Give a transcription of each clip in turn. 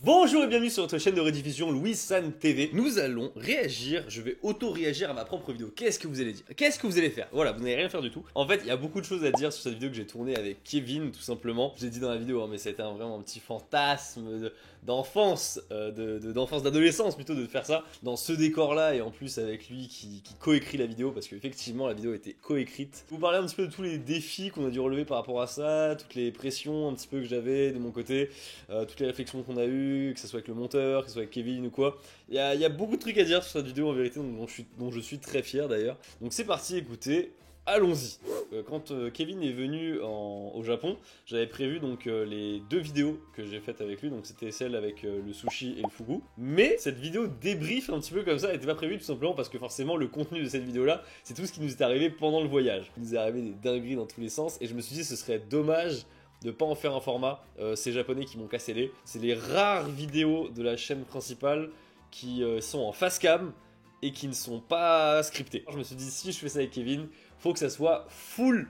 Bonjour et bienvenue sur notre chaîne de rediffusion Louis-San TV. Nous allons réagir, je vais auto-réagir à ma propre vidéo. Qu'est-ce que vous allez dire? Qu'est-ce que vous allez faire? Voilà, vous n'allez rien faire du tout. En fait, il y a beaucoup de choses à dire sur cette vidéo que j'ai tournée avec Kevin, tout simplement. J'ai dit dans la vidéo, hein, mais c'était vraiment un petit fantasme d'enfance, d'enfance, d'adolescence plutôt, de faire ça dans ce décor-là et en plus avec lui qui coécrit la vidéo, parce qu'effectivement la vidéo était coécrite. Vous parlez un petit peu de tous les défis qu'on a dû relever par rapport à ça, toutes les pressions un petit peu que j'avais de mon côté, toutes les réflexions qu'on a eues, que ce soit avec le monteur, que ce soit avec Kevin ou quoi. Il y a beaucoup de trucs à dire sur cette vidéo en vérité, dont je suis très fier d'ailleurs. Donc c'est parti, écoutez. Allons-y. Quand Kevin est venu au Japon, j'avais prévu donc les deux vidéos que j'ai faites avec lui, donc c'était celle avec le sushi et le fugu. Mais cette vidéo débrief un petit peu comme ça, elle n'était pas prévue tout simplement parce que forcément le contenu de cette vidéo-là, c'est tout ce qui nous est arrivé pendant le voyage. Il nous est arrivé des dingueries dans tous les sens et je me suis dit ce serait dommage de pas en faire un format. Ces japonais qui m'ont cassé les. C'est les rares vidéos de la chaîne principale qui sont en face cam et qui ne sont pas scriptées. Je me suis dit si je fais ça avec Kevin, faut que ça soit full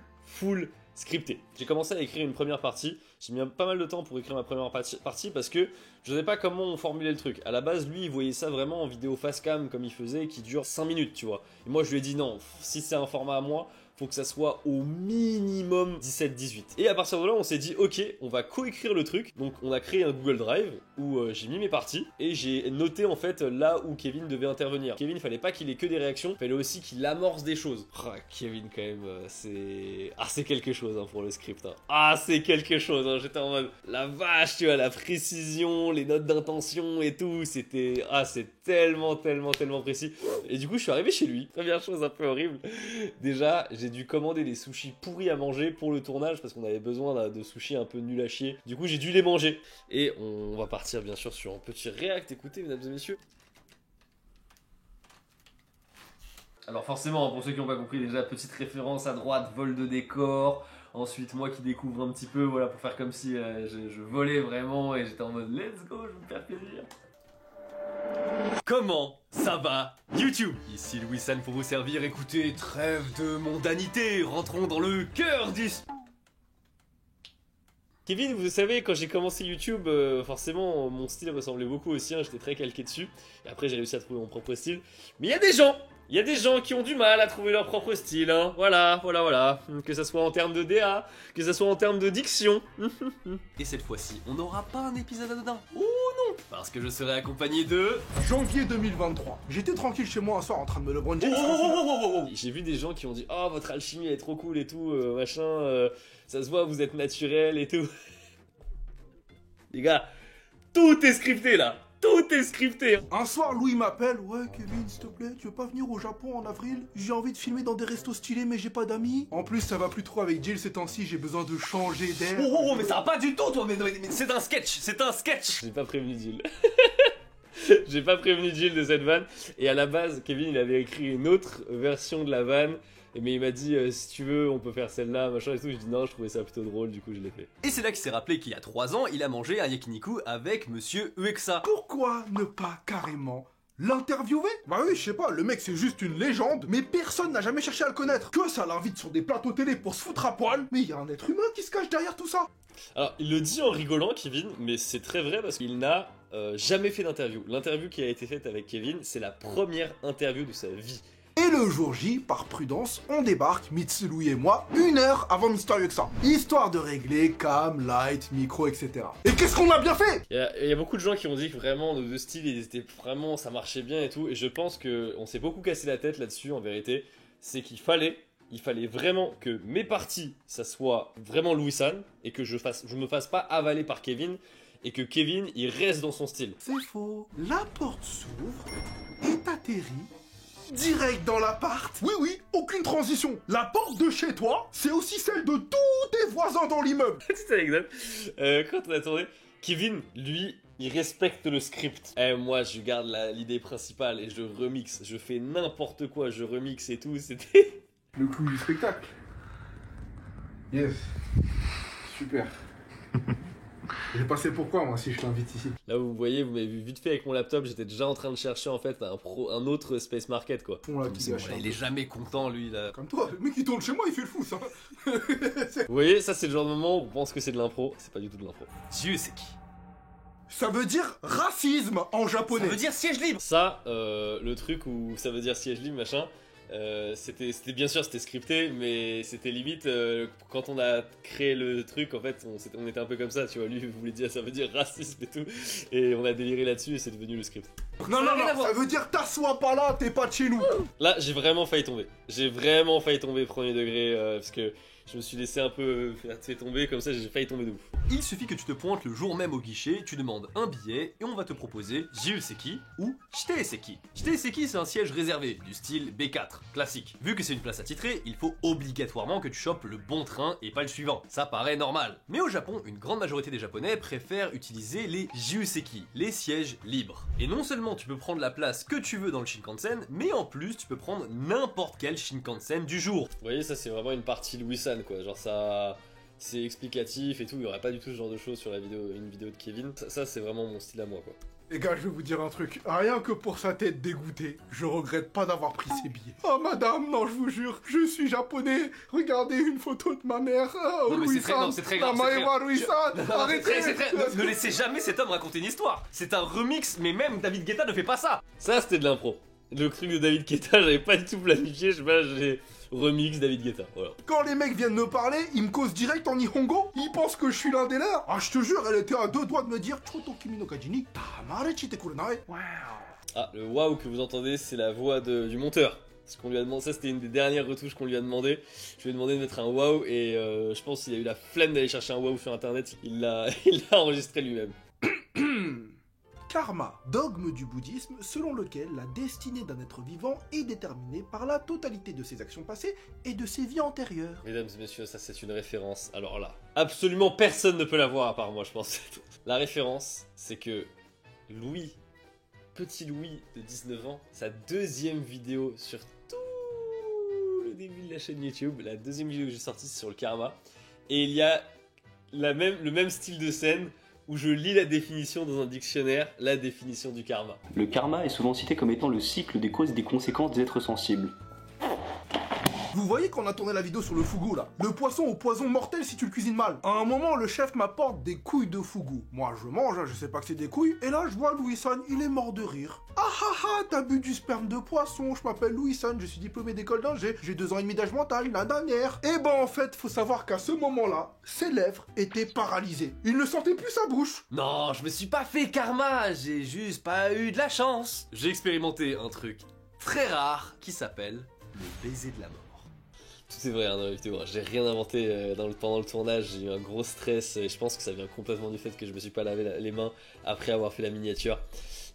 scripté. J'ai commencé à écrire une première partie, j'ai mis pas mal de temps pour écrire ma première partie parce que je ne savais pas comment on formulait le truc. À la base, lui, il voyait ça vraiment en vidéo face cam comme il faisait, qui dure 5 minutes, tu vois. Et moi, je lui ai dit non, si c'est un format à moi, faut que ça soit au minimum 17-18. Et à partir de là, on s'est dit, ok, on va coécrire le truc. Donc on a créé un Google Drive où j'ai mis mes parties et j'ai noté en fait là où Kevin devait intervenir. Kevin, il fallait pas qu'il ait que des réactions, il fallait aussi qu'il amorce des choses. Ah, Kevin quand même, c'est quelque chose hein, pour le script. Hein. Ah, c'est quelque chose, hein. J'étais en mode, la vache, tu vois, la précision, les notes d'intention et tout, c'était... Ah, c'est tellement précis. Et du coup, je suis arrivé chez lui. Première chose un peu horrible. Déjà, j'ai dû commander des sushis pourris à manger pour le tournage parce qu'on avait besoin de sushis un peu nuls à chier. Du coup, j'ai dû les manger. Et on va partir bien sûr sur un petit react. Écoutez, mesdames et messieurs. Alors forcément, pour ceux qui n'ont pas compris, déjà, petite référence à droite, vol de décor. Ensuite, moi qui découvre un petit peu, voilà, pour faire comme si je volais vraiment et j'étais en mode let's go, je vais me faire plaisir. Comment ça va YouTube? Ici Louis-San pour vous servir, écoutez, trêve de mondanité, rentrons dans le cœur du... Kevin, vous savez, quand j'ai commencé YouTube, forcément, mon style ressemblait beaucoup au sien, j'étais très calqué dessus. Et après, j'ai réussi à trouver mon propre style. Mais il y a des gens qui ont du mal à trouver leur propre style, hein. Voilà. Que ça soit en termes de DA, que ça soit en termes de diction. Et cette fois-ci, on n'aura pas un épisode anodin. Oh non, parce que je serai accompagné de... Janvier 2023. J'étais tranquille chez moi un soir en train de me LeBron James. J'ai vu des gens qui ont dit « Oh, votre alchimie elle est trop cool et tout, machin, ça se voit, vous êtes naturel et tout. » Les gars, tout est scripté là. Tout est scripté. Un soir, Louis m'appelle. Ouais, Kevin, s'il te plaît, tu veux pas venir au Japon en avril? J'ai envie de filmer dans des restos stylés, mais j'ai pas d'amis. En plus, ça va plus trop avec Jill ces temps-ci, j'ai besoin de changer d'air. Oh, mais ça va pas du tout, toi, mais c'est un sketch, J'ai pas prévenu Jill. J'ai pas prévenu Jill de cette vanne. Et à la base, Kevin, il avait écrit une autre version de la vanne. Mais il m'a dit, si tu veux, on peut faire celle-là, machin et tout. Je dis non, je trouvais ça plutôt drôle, du coup je l'ai fait. Et c'est là qu'il s'est rappelé qu'il y a 3 ans, il a mangé un yakiniku avec Monsieur Uexa. Pourquoi ne pas carrément l'interviewer? Bah oui, je sais pas, le mec c'est juste une légende, mais personne n'a jamais cherché à le connaître. Que ça l'invite sur des plateaux télé pour se foutre à poil, mais il y a un être humain qui se cache derrière tout ça. Alors, il le dit en rigolant, Kevin, mais c'est très vrai parce qu'il n'a jamais fait d'interview. L'interview qui a été faite avec Kevin, c'est la première interview de sa vie. Et le jour J, par prudence, on débarque, Mitsu, Louis et moi, 1 heure avant Mister Yuxa. Histoire de régler cam, light, micro, etc. Et qu'est-ce qu'on a bien fait? Il y a beaucoup de gens qui ont dit que vraiment nos deux styles, ils étaient vraiment, ça marchait bien et tout. Et je pense qu'on s'est beaucoup cassé la tête là-dessus, en vérité. C'est qu'il fallait vraiment que mes parties, ça soit vraiment Louis-San, et que je me fasse pas avaler par Kevin, et que Kevin, il reste dans son style. C'est faux. La porte s'ouvre et t'atterris direct dans l'appart. Oui, aucune transition. La porte de chez toi, c'est aussi celle de tous tes voisins dans l'immeuble. C'était exact. Quand on a tourné, Kevin, lui, il respecte le script. Moi, je garde l'idée principale et je remixe. Je fais n'importe quoi, je remixe et tout. C'était... Le clou du spectacle. Yes. Super. J'ai passé pourquoi moi si je t'invite ici? Là vous voyez, vous m'avez vu vite fait avec mon laptop, j'étais déjà en train de chercher en fait un autre Space Market quoi. Il est jamais content lui là. Comme toi, le mec qui tourne chez moi il fait le fou ça. Vous voyez, ça c'est le genre de moment où on pense que c'est de l'impro, c'est pas du tout de l'impro. Dieu c'est qui? Ça veut dire racisme en japonais. Ça veut dire siège libre. Ça, le truc où ça veut dire siège libre, machin, c'était bien sûr c'était scripté, mais c'était limite quand on a créé le truc, en fait, on était un peu comme ça, tu vois. Lui voulait dire ça veut dire racisme et tout, et on a déliré là-dessus et c'est devenu le script. Non, ça veut dire t'assois pas là, t'es pas de chez nous. Là, j'ai vraiment failli tomber. J'ai vraiment failli tomber premier degré parce que je me suis laissé un peu faire tomber, comme ça j'ai failli tomber de ouf. Il suffit que tu te pointes le jour même au guichet, tu demandes un billet et on va te proposer Jiuseki ou Shiteiseki. Shiteiseki, c'est un siège réservé du style B4, classique. Vu que c'est une place attitrée, il faut obligatoirement que tu chopes le bon train et pas le suivant. Ça paraît normal. Mais au Japon, une grande majorité des Japonais préfèrent utiliser les Jiuseki, les sièges libres. Et non seulement tu peux prendre la place que tu veux dans le Shinkansen, mais en plus tu peux prendre n'importe quel Shinkansen du jour. Vous voyez, ça c'est vraiment une partie Louis-san quoi, genre ça... C'est explicatif et tout, il n'y aurait pas du tout ce genre de choses sur une vidéo de Kevin. Ça c'est vraiment mon style à moi quoi. Les gars, je vais vous dire un truc. Rien que pour sa tête dégoûtée, je regrette pas d'avoir pris ses billets. Oh madame, non, je vous jure, je suis japonais. Regardez une photo de ma mère. Oh, non, mais c'est très grave. Arrêtez. Ne laissez jamais cet homme raconter une histoire. C'est un remix, mais même David Guetta ne fait pas ça. Ça c'était de l'impro. Le truc de David Guetta, j'avais pas du tout planifié, je sais pas, j'ai remix David Guetta, voilà. Quand les mecs viennent me parler, ils me causent direct en Nihongo. Ils pensent que je suis l'un des leurs. Ah, je te jure, elle était à 2 doigts de me dire Choto kimi no kaji ni tamarechi te kurenai. Waouh. Ah, le waouh que vous entendez, c'est la voix du monteur. Parce qu'on lui a demandé, ça c'était une des dernières retouches qu'on lui a demandé. Je lui ai demandé de mettre un waouh et je pense qu'il a eu la flemme d'aller chercher un waouh sur internet. Il l'a enregistré lui-même. Karma, dogme du bouddhisme selon lequel la destinée d'un être vivant est déterminée par la totalité de ses actions passées et de ses vies antérieures. Mesdames et messieurs, ça c'est une référence. Alors là, absolument personne ne peut la voir à part moi, je pense. La référence, c'est que petit Louis de 19 ans, sa deuxième vidéo sur tout le début de la chaîne YouTube, la deuxième vidéo que j'ai sortie, c'est sur le karma. Et il y a le même style de scène où je lis la définition dans un dictionnaire, la définition du karma. Le karma est souvent cité comme étant le cycle des causes et des conséquences des êtres sensibles. Vous voyez qu'on a tourné la vidéo sur le fugu là, le poisson au poison mortel si tu le cuisines mal. À un moment, le chef m'apporte des couilles de fugu. Moi je mange, je sais pas que c'est des couilles, et là je vois Louis-san, il est mort de rire. Ah ah ah, t'as bu du sperme de poisson, je m'appelle Louis-san, je suis diplômé d'école d'ingé, j'ai 2 ans et demi d'âge mental, la dernière. Et ben en fait, faut savoir qu'à ce moment-là, ses lèvres étaient paralysées. Il ne sentait plus sa bouche. Non, je me suis pas fait karma, j'ai juste pas eu de la chance. J'ai expérimenté un truc très rare qui s'appelle le baiser de la mort. Tout est vrai hein, dans la vidéo, j'ai rien inventé pendant le tournage, j'ai eu un gros stress et je pense que ça vient complètement du fait que je me suis pas lavé les mains après avoir fait la miniature.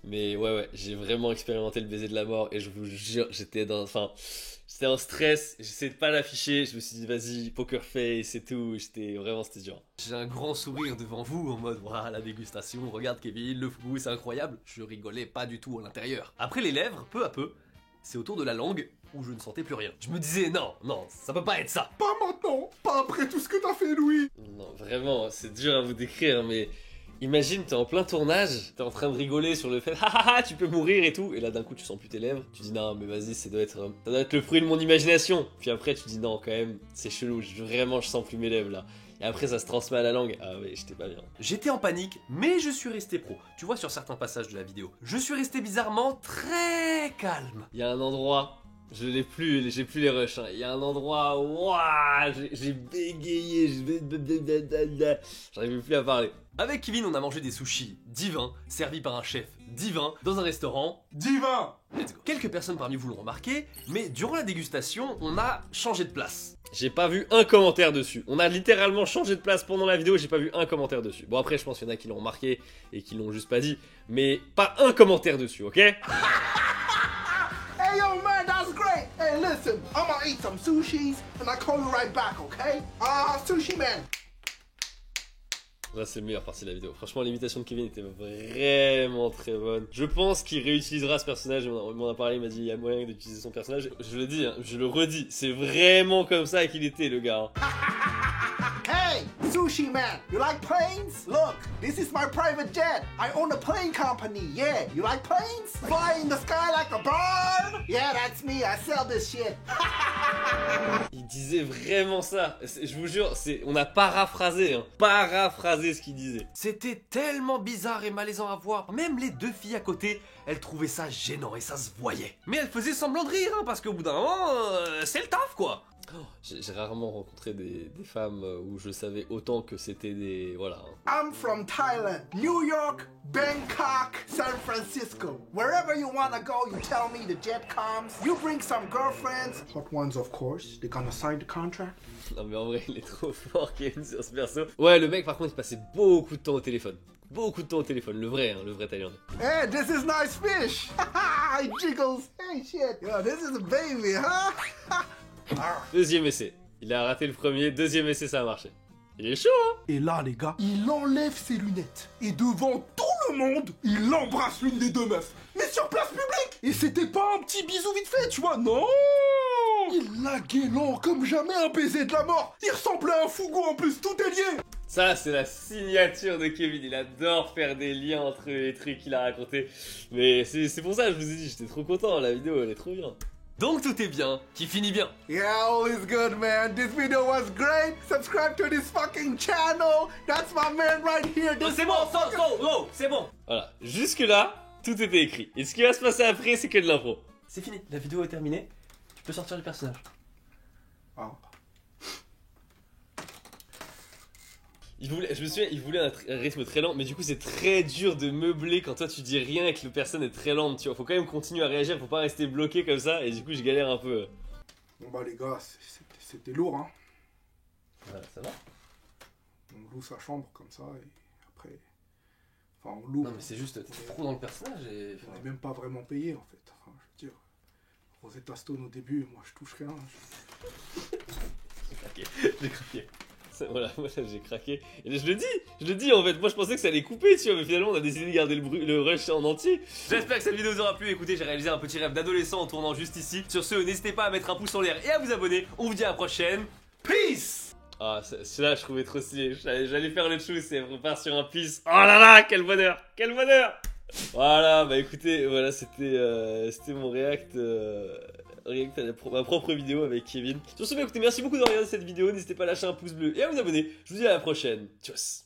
Mais ouais, j'ai vraiment expérimenté le baiser de la mort et je vous jure, j'étais en stress, j'essayais de pas l'afficher, je me suis dit vas-y, poker face et tout, c'était dur. J'ai un grand sourire devant vous en mode voilà la dégustation, regarde Kevin, le fugu c'est incroyable, je rigolais pas du tout à l'intérieur. Après les lèvres, peu à peu, c'est autour de la langue où je ne sentais plus rien. Je me disais non, ça peut pas être ça. Pas maintenant, pas après tout ce que t'as fait Louis. Non, vraiment, c'est dur à vous décrire, mais imagine, t'es en plein tournage, t'es en train de rigoler sur le fait tu peux mourir et tout, et là d'un coup tu sens plus tes lèvres, tu dis non mais vas-y ça doit être le fruit de mon imagination. Puis après tu dis non quand même, c'est chelou, vraiment je sens plus mes lèvres là. Et après ça se transmet à la langue, ah ouais j'étais pas bien. J'étais en panique, mais je suis resté pro. Tu vois sur certains passages de la vidéo, je suis resté bizarrement très calme. Il y a un endroit... j'ai plus les rushs, hein. Il y a un endroit où j'ai bégayé, j'arrivais plus à parler. Avec Kevin, on a mangé des sushis divins, servis par un chef divin, dans un restaurant divin. Let's go. Quelques personnes parmi vous l'ont remarqué, mais durant la dégustation, on a changé de place. J'ai pas vu un commentaire dessus. On a littéralement changé de place pendant la vidéo, j'ai pas vu un commentaire dessus. Bon après, je pense qu'il y en a qui l'ont remarqué et qui l'ont juste pas dit, mais pas un commentaire dessus, ok? Hey yo man, that's great. Hey listen, I'm gonna eat some sushis and I call you right back, okay? Sushi man. Là c'est la meilleure partie de la vidéo. Franchement l'imitation de Kevin était vraiment très bonne. Je pense qu'il réutilisera ce personnage. On m'en a parlé, il m'a dit il y a moyen d'utiliser son personnage. Je le dis, hein, je le redis, c'est vraiment comme ça qu'il était le gars. Hey, sushi man, you like planes? Look, This is my private jet. I own a plane company. Yeah, you like planes? Fly in the sky like a bird? Yeah, that's me. I sell this shit. Il disait vraiment ça. Je vous jure, on a paraphrasé, hein. Paraphrasé ce qu'il disait. C'était tellement bizarre et malaisant à voir. Même les deux filles à côté, elles trouvaient ça gênant et ça se voyait. Mais elles faisaient semblant de rire, hein, parce qu'au bout d'un moment, c'est le taf, quoi. Oh, j'ai rarement rencontré des femmes où je savais autant que c'était des... Voilà. I'm from Thailand, New York, Bangkok, San Francisco. Wherever you wanna go, you tell me the jet comes. You bring some girlfriends. Hot ones, of course. They're gonna sign the contract. Non mais en vrai, il est trop fort, Kevin, sur ce perso. Ouais, le mec, par contre, il passait beaucoup de temps au téléphone. Beaucoup de temps au téléphone, le vrai Thaïlandais. Hey, this is nice fish. It jiggles. Hey, shit. Yo, this is a baby, huh? Deuxième essai. Il a raté le premier, deuxième essai, ça a marché. Il est chaud, hein? Et là, les gars, il enlève ses lunettes. Et devant tout le monde, il embrasse l'une des deux meufs. Mais sur place publique. Et c'était pas un petit bisou vite fait, tu vois, non. Il l'a guélant comme jamais un baiser de la mort. Il ressemblait à un Fougo en plus, tout est lié. Ça, c'est la signature de Kevin. Il adore faire des liens entre les trucs qu'il a racontés. Mais c'est pour ça que je vous ai dit, j'étais trop content. La vidéo, elle est trop bien. Donc tout est bien, qui finit bien. Yeah, all is good, man. This video was great. Subscribe to this fucking channel. That's my man right here. Oh, c'est bon, oh, c'est bon. Voilà, jusque là, tout était écrit. Et ce qui va se passer après, c'est que de l'impro. C'est fini, la vidéo est terminée. Tu peux sortir le personnage. Ah. Je me souviens, il voulait un rythme très lent, mais du coup c'est très dur de meubler quand toi tu dis rien et que la personne est très lente, tu vois. Faut quand même continuer à réagir, faut pas rester bloqué comme ça, et du coup je galère un peu. Bon bah les gars, c'était lourd, hein. Voilà, ça va. On loue sa chambre comme ça, et après... Enfin, on loue... Non mais c'est juste, t'es trop dans le personnage et... On n'est même pas vraiment payé en fait. Enfin, je veux dire, Rosetta Stone au début, moi je touche rien. J'ai craqué. Voilà, moi j'ai craqué. Et je le dis en fait, moi je pensais que ça allait couper, tu vois, mais finalement on a décidé de garder le rush en entier. J'espère que cette vidéo vous aura plu. Écoutez, j'ai réalisé un petit rêve d'adolescent en tournant juste ici. Sur ce, n'hésitez pas à mettre un pouce en l'air et à vous abonner. On vous dit à la prochaine. Peace! Ah, celui-là je trouvais trop stylé. J'allais faire le chou, c'est on repart sur un peace. Oh là là, quel bonheur! Quel bonheur! Voilà, bah écoutez, voilà, c'était mon react à ma propre vidéo avec Kevin. Sur ce, bah écoutez, merci beaucoup de regarder cette vidéo. N'hésitez pas à lâcher un pouce bleu et à vous abonner. Je vous dis à la prochaine. Tchuss!